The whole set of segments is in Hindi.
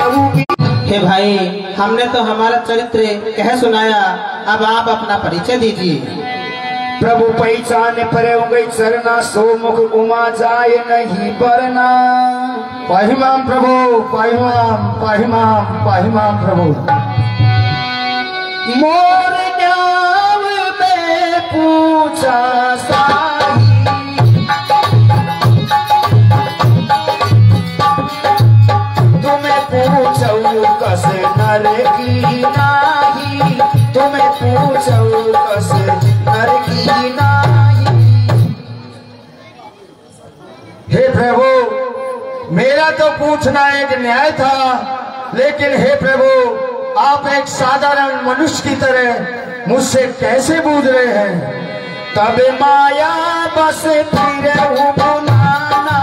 प्रभु की। हे भाई, हमने तो हमारा चरित्र कह सुनाया, अब आप अपना परिचय दीजिए। प्रभु पहचान पर गई चरना, सोमुख उमा जाए नहीं बरना। पाहिमाम प्रभु, पाहिमाम पाहिमाम पाहिमाम प्रभु। मोर न्याव में पूछा साई, तुम्हें पूछऊ कस नर की नाही, तुम्हें पूछऊ कस नर की नाही। हे प्रभु, मेरा तो पूछना एक न्याय था, लेकिन हे प्रभु, आप एक साधारण मनुष्य की तरह मुझसे कैसे पूछ रहे हैं? तब माया बस फिर बुलाना,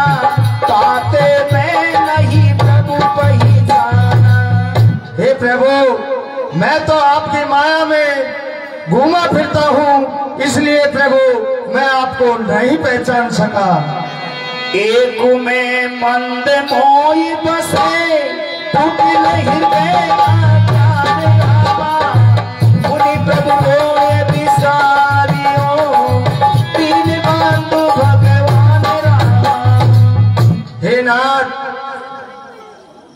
ताते में नहीं प्रभु पहचाना। हे प्रभु, मैं तो आपकी माया में घूमा फिरता हूँ, इसलिए प्रभु मैं आपको नहीं पहचान सका। एक में मंद मोई बसे, कुटिल हृदय आचार रामा, मुनि प्रभु होए बिसारियो, तीन बंधु भगवान राम। हे नाथ,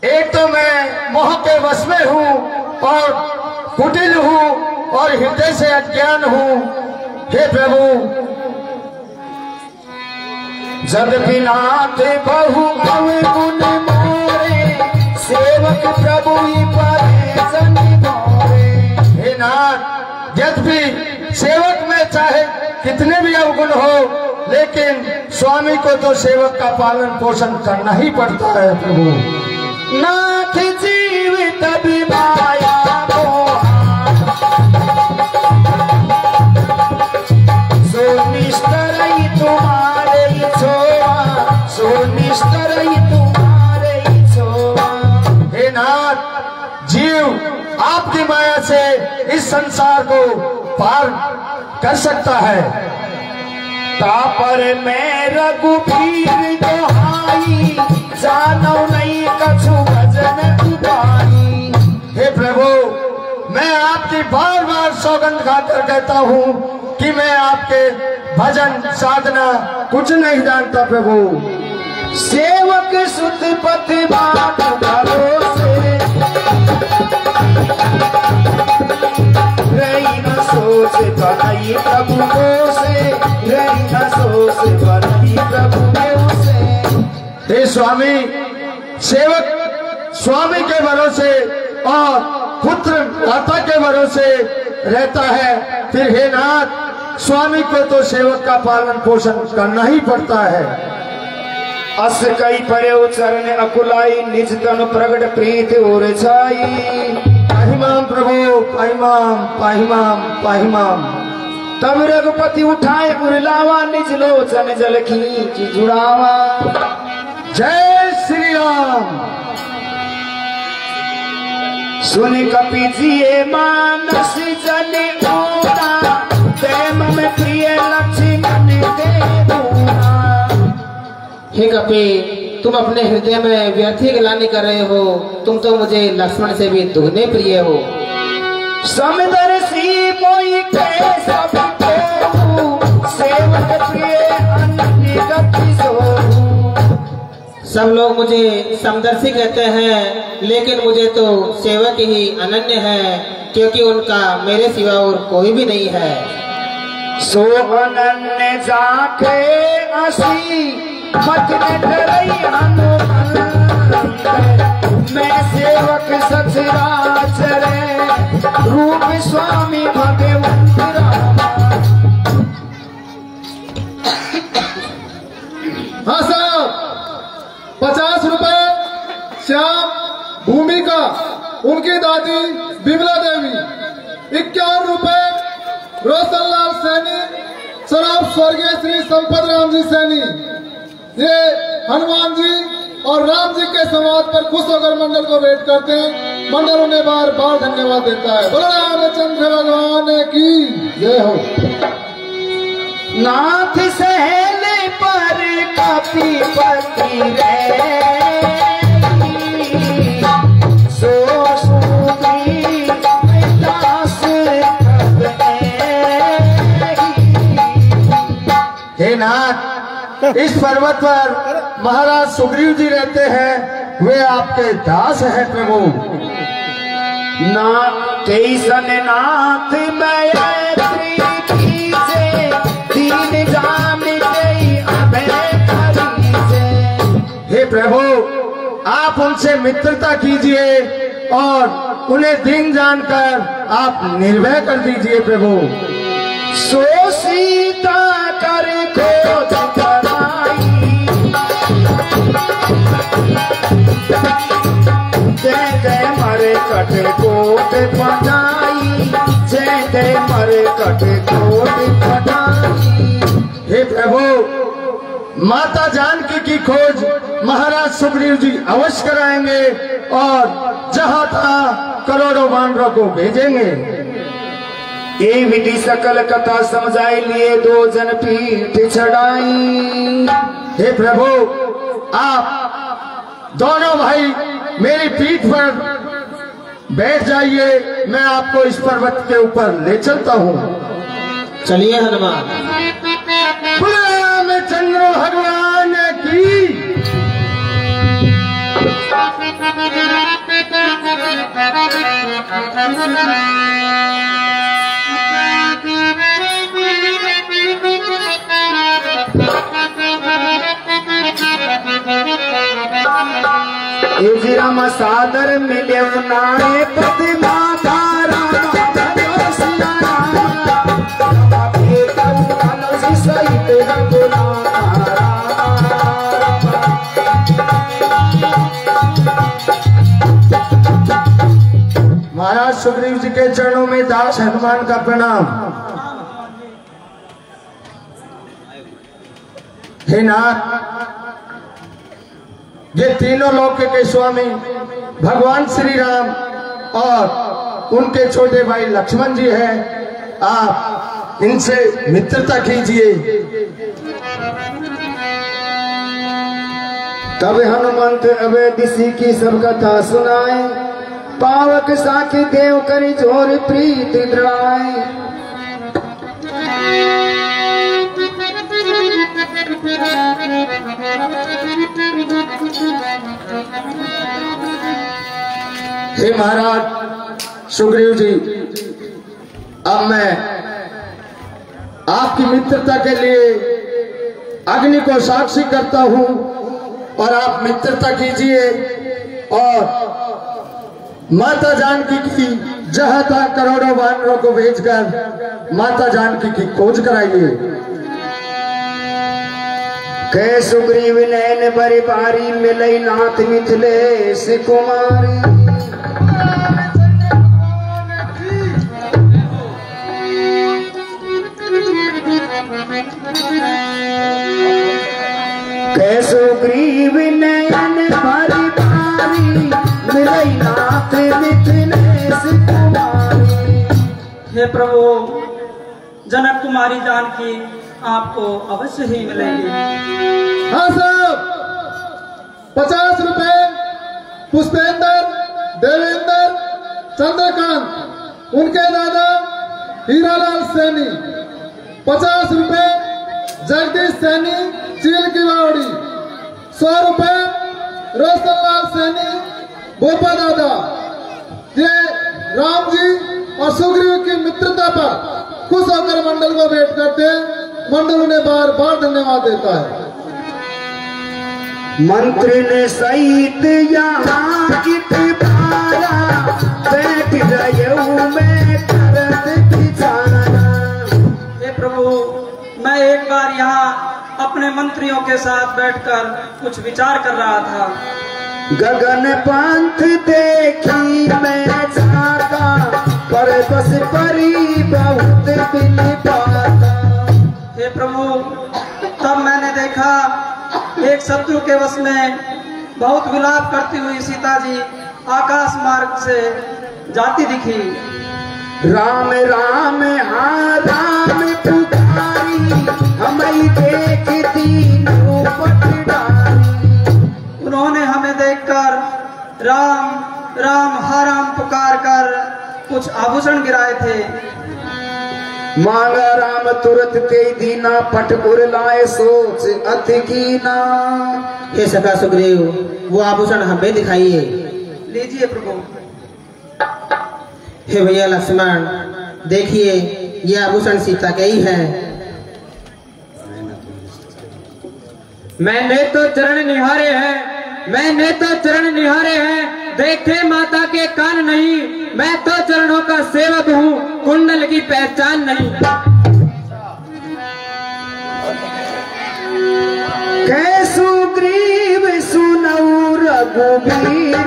एक तो मैं मोह के वश में हूँ और कुटिल हूँ और हृदय से अज्ञान हूँ। हे प्रभु, जब बिनाथ बहु अवगुण मोरे, सेवक प्रभु ही परे जनि मोरे। हे नाथ, यद्यपि सेवक में चाहे कितने भी अवगुण हो, लेकिन स्वामी को तो सेवक का पालन पोषण करना ही पड़ता है प्रभु। नाथ जीव तभी माया मोहा, सो निष्ठर ही तुम्हारे ही छोआ, सो निष्ठर ही तुम्हारे ही छोआ। हे नाथ, जीव आपकी माया से इस संसार को पार कर सकता है। तापर मैं रघुबीर दोहाई, जानो नहीं कछु भजन उपाई। हे प्रभु, मैं आपकी बार बार सौगंध खाकर कहता हूँ कि मैं आपके भजन साधना कुछ नहीं जानता प्रभु। सेवक सुत पथ बाट भरोसे, रही न सोच बनई प्रभु से, रही न सोच बनई प्रभु से। हे स्वामी, सेवक स्वामी के भरोसे और पुत्र माता के भरोसे रहता है, फिर हे नाथ, स्वामी को तो सेवक का पालन पोषण करना ही पड़ता है। अस कई पर्यो चरण अकुलाई, निज तन प्रगट प्रीत और छाई। पाहिमाम प्रभु, पाहिमाम पाहिमाम पाहिमाम। तब रघुपति उठाए उरलावा, निज लोचन जल खींच जुड़ावा। जय श्री राम। सुन कपि जिए मानस जन ओरा, प्रेम में प्रिय लक्ष्मण दे दूरा। हे कपि, तुम अपने हृदय में व्यर्थी गिलानी कर रहे हो, तुम तो मुझे लक्ष्मण से भी दुगने प्रिय हो। समदर्शी मोई के सब को, सेवक प्रिय अनन्य गति सोहू। सब लोग मुझे समदर्शी कहते हैं, लेकिन मुझे तो सेवक ही अनन्य है, क्योंकि उनका मेरे सिवा और कोई भी नहीं है। सो अनन्य जाके असी, मत न डरई हनुमान। मैं सेवक सचराचर, रूप स्वामी भगवंत राम। हाँ साहब, 50 रुपए श्याम भूमिका, उनकी दादी बिमला देवी। 51 रुपए रोशनलाल सैनी, शराब स्वर्गीय श्री संपत राम जी सैनी। ये हनुमान जी और राम जी के संवाद पर खुश होकर मंडल को भेंट करते हैं। मंडल उन्हें बार बार धन्यवाद देता है। बोलो रामचंद्र भगवान की जय हो। नाथ सहले पर कपि पति रे, इस पर्वत पर महाराज सुग्रीव जी रहते हैं, वे आपके दास हैं प्रभु। ना कैसन नाथ मैं प्रीति से दीन जान गई अभय करी से। हे प्रभु, आप उनसे मित्रता कीजिए और उन्हें दिन जानकर आप निर्भय कर दीजिए प्रभु। सो सीता कर खोज कराई, जय जय मरे कट कोट पटाई, जय जय मरे कट कोट पटाई। हे प्रभु, माता जानकी की खोज महाराज सुग्रीव जी अवश्य कराएंगे और जहां तहां करोड़ों वानरों को भेजेंगे। ये विधि सकल कथा समझाई लिए दो जन पीठ चढ़ाई। हे प्रभु, आप दोनों भाई मेरी पीठ पर बैठ जाइए, मैं आपको इस पर्वत के ऊपर ले चलता हूँ। चलिए हनुमान। रामचंद्र भगवान की। राम सादर मिले नारे प्रतिमा धारा महाराज सुग्रीव जी के चरणों में दास हनुमान का प्रणाम। हे नाथ, ये तीनों लोक के स्वामी भगवान श्री राम और उनके छोटे भाई लक्ष्मण जी हैं, आप इनसे मित्रता कीजिए। तब हनुमंत अवैध सी की सब कथा सुनाए, पावक साखी देव करी जोर प्रीत द्राए। हे महाराज सुग्रीव जी, अब मैं आपकी मित्रता के लिए अग्नि को साक्षी करता हूं और आप मित्रता कीजिए और माता जानकी की जहां तक करोड़ों वानरों को भेजकर माता जानकी की खोज कराइए। कै सुग्रीव नैन बरी बारी मिलई नाथ मिथिलेश कुमारी। कै सुग्रीव नैन बरी बारी मिलई नाथ मिथिलेश कुमारी। हे प्रभु, जनक कुमारी जानकी आपको अवश्य ही मिलेगी। हाँ साहब, 50 रुपए पुष्पेंद्र, देवेंद्र, चंद्रकांत, उनके दादा हीरालाल सैनी। 50 रुपए जगदीश सैनी, चील की बावड़ी। 100 रुपए रोशनलाल सैनी, बोपा दादा। ये राम जी और सुग्रीव की मित्रता पर खुश होकर मंडल को भेंट करते हैं। मंडल उन्हें बार बार धन्यवाद देता है। मंत्री ने सहित यहाँ की पारा बैठ गयो मैं करत बिचारा। हे प्रभु, मैं एक बार यहाँ अपने मंत्रियों के साथ बैठकर कुछ विचार कर रहा था। गगन पंथ देखी मैं जाता, पर बस परी बहुत बिन पाता। हे प्रभु, तब मैंने देखा एक शत्रु के वश में बहुत विलाप करती हुई सीता जी आकाश मार्ग से जाती दिखी। राम राम हाँ राम पुकारी, हमें देखती नौपत डारी। उन्होंने हमें देखकर राम राम हा राम पुकार कर कुछ आभूषण गिराए थे। मांगा राम तुरत ते दीना, पटपुर लाए सोच अति कीना। हे सखा सुग्रीव, वो आभूषण हमें दिखाइए। लीजिए प्रभु। हे भैया लक्ष्मण, देखिए ये आभूषण सीता के ही है। मैंने तो चरण निहारे हैं, मैंने तो चरण निहारे हैं, देखे माता के कान नहीं, मैं तो चरणों का सेवक हूँ, कुंडल की पहचान नहीं। कै सुग्रीव सुनऊ रघुबीरा,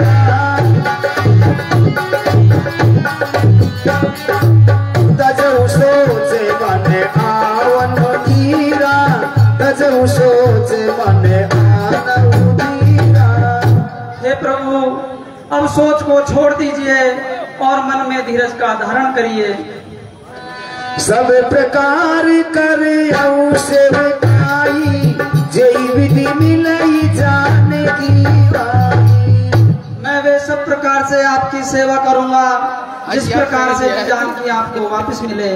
तजहु सोच मन आवन धीरा, तजहु सोच मन आवन धीरा। हे प्रभु, अब सोच को छोड़ दीजिए और मन में धीरज का धारण करिए। सब प्रकार कर सेवकाई, जय विधि मिलई जाने की बाई। मैं वे सब प्रकार से आपकी सेवा करूंगा जिस प्रकार से जान की आपको वापस मिले।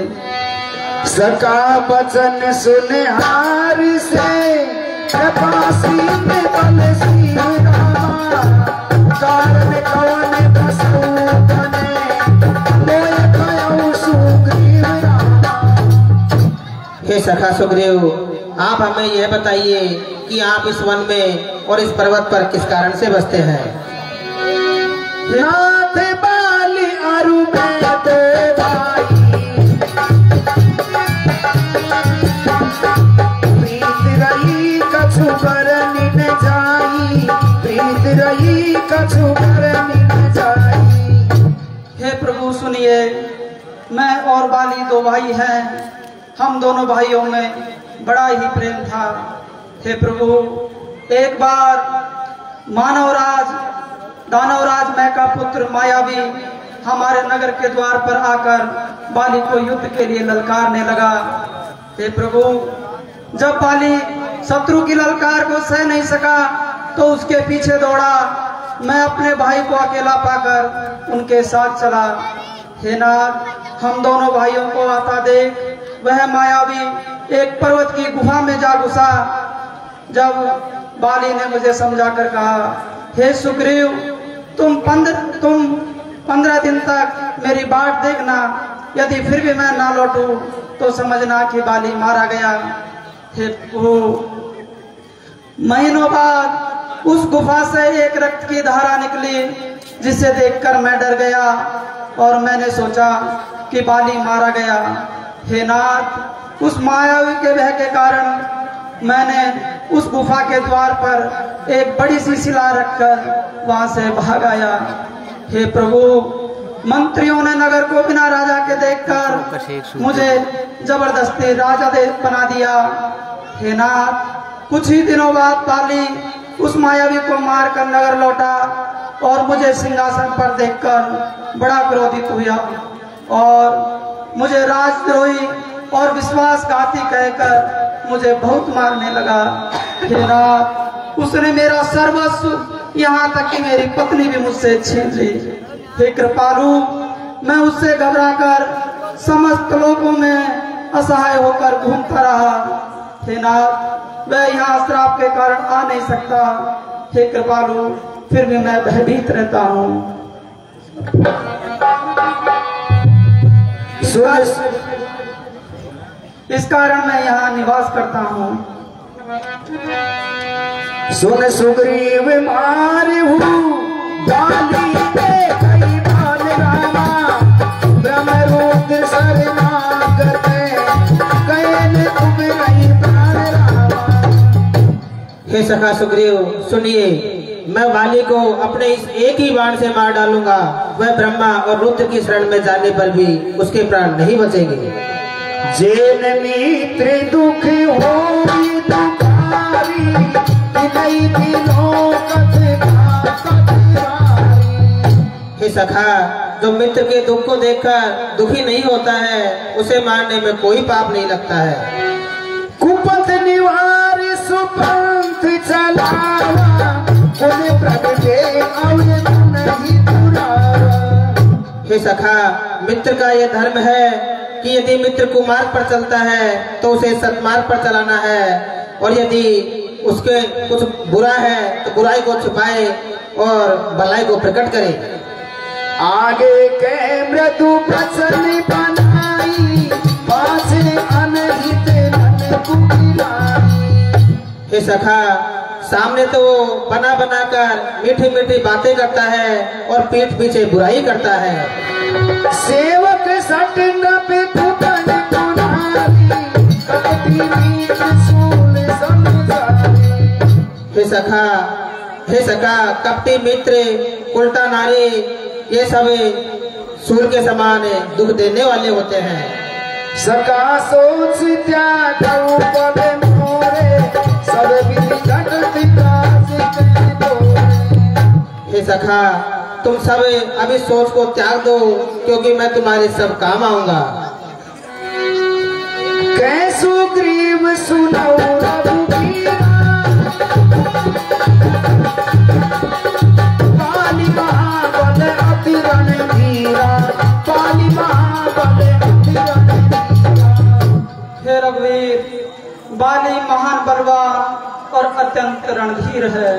सका बचन सुने हार से, कृपासी में बल श्री रामा, कारण कवन बसऊ बने, मोय कयऊ सुग्रीव रामा। हे सखा सुग्रीव, आप हमें यह बताइए कि आप इस वन में और इस पर्वत पर किस कारण से बसते हैं। नाथ बाली अरु में दो भाई, प्रीत रही कछु करनी न जाई, प्रीत रही कछु करनी न जाई। हे प्रभु सुनिए, मैं और बाली दो भाई हैं, हम दोनों भाइयों में बड़ा ही प्रेम था। हे प्रभु, एक बार मानवराज दानवराज मैं का पुत्र मायावी हमारे नगर के द्वार पर आकर बाली को युद्ध के लिए ललकारने लगा। हे प्रभु, जब बाली शत्रु की ललकार को सह नहीं सका तो उसके पीछे दौड़ा। मैं अपने भाई को अकेला पाकर उनके साथ चला। हे नाथ, हम दोनों भाइयों को आता देख वह मायावी एक पर्वत की गुफा में जा घुसा। जब बाली ने मुझे समझाकर कहा, हे सुग्रीव, तुम 15 दिन तक मेरी बाट देखना, यदि फिर भी मैं ना लौटूं तो समझना कि बाली मारा गया। हे प्रभु, महीनों बाद उस गुफा से एक रक्त की धारा निकली, जिसे देखकर मैं डर गया और मैंने सोचा कि बाली मारा गया। हे नाथ, उस मायावी के भय के कारण मैंने उस गुफा के द्वार पर एक बड़ी सी शिला रखकर वहां से भाग आया। हे प्रभु, मंत्रियों ने नगर को बिना राजा के देखकर मुझे जबरदस्ती राजा बना दिया। हे नाथ, कुछ ही दिनों बाद बाली उस मायावी को मारकर नगर लौटा और मुझे सिंहासन पर देखकर बड़ा क्रोधित हुआ और मुझे राजद्रोही और विश्वासघाती कहकर मुझे बहुत मारने लगा। हे नाथ, उसने मेरा सर्वस्व यहाँ तक कि मेरी पत्नी भी मुझसे छीन ली। हे कृपालु, मैं उससे घबराकर समस्त लोगों में असहाय होकर घूमता रहा। हे नाथ, वह यहाँ श्राप के कारण आ नहीं सकता। हे कृपालु, फिर भी मैं भयभीत रहता हूँ। इस कारण मैं यहाँ निवास करता हूँ। सुन सुग्रीव मारहु बाली के कई बाल रामा, ब्रह्मरुद्र शरणागत कैन उबरई प्राण रामा। हे सखा सुग्रीव, सुनिए, मैं बाली को अपने इस एक ही बाण से मार डालूंगा। वह ब्रह्मा और रुद्र की शरण में जाने पर भी उसके प्राण नहीं बचेंगे। जेन मित्र दुख होई दुखारी, तिनई दिनो हे सखा, जो मित्र के दुख को देखकर दुखी नहीं होता है, उसे मारने में कोई पाप नहीं लगता है। कुपथ निवार सुपंथ चलावा, उन्हें प्रगटे और नहीं दुरावा। हे सखा, मित्र का यह धर्म है कि यदि मित्र कुमार्ग पर चलता है तो उसे सन्मार्ग पर चलाना है, और यदि उसके कुछ बुरा है तो बुराई को छुपाए और भलाई को प्रकट करे। आगे के मृदु वचन बनाई, पाछे अनहित मन कुटिलाई। हे सखा, सामने तो वो बना बना कर मीठी मीठी बातें करता है और पीठ पीछे बुराई करता है। सेवक सट पे फुटन कुनारी, कपटी मीठ सूल समझारी। हे सखा, कपटी मित्र, उल्टा नारी, ये सब सूल के समान दुख देने वाले होते हैं। सका सोच त्याग पद मोरे, सब विधि घटति काज के तोरे। हे सखा, तुम सब अभी सोच को त्याग दो, क्योंकि मैं तुम्हारे सब काम आऊंगा। कैसु ग्रीव सुनौ रघुबीरा, पाली महाबल अति रणधीरा, पाली महाबल अति रणधीरा। हे रघुवीर, बाली महान बलवान और अत्यंत रणधीर है।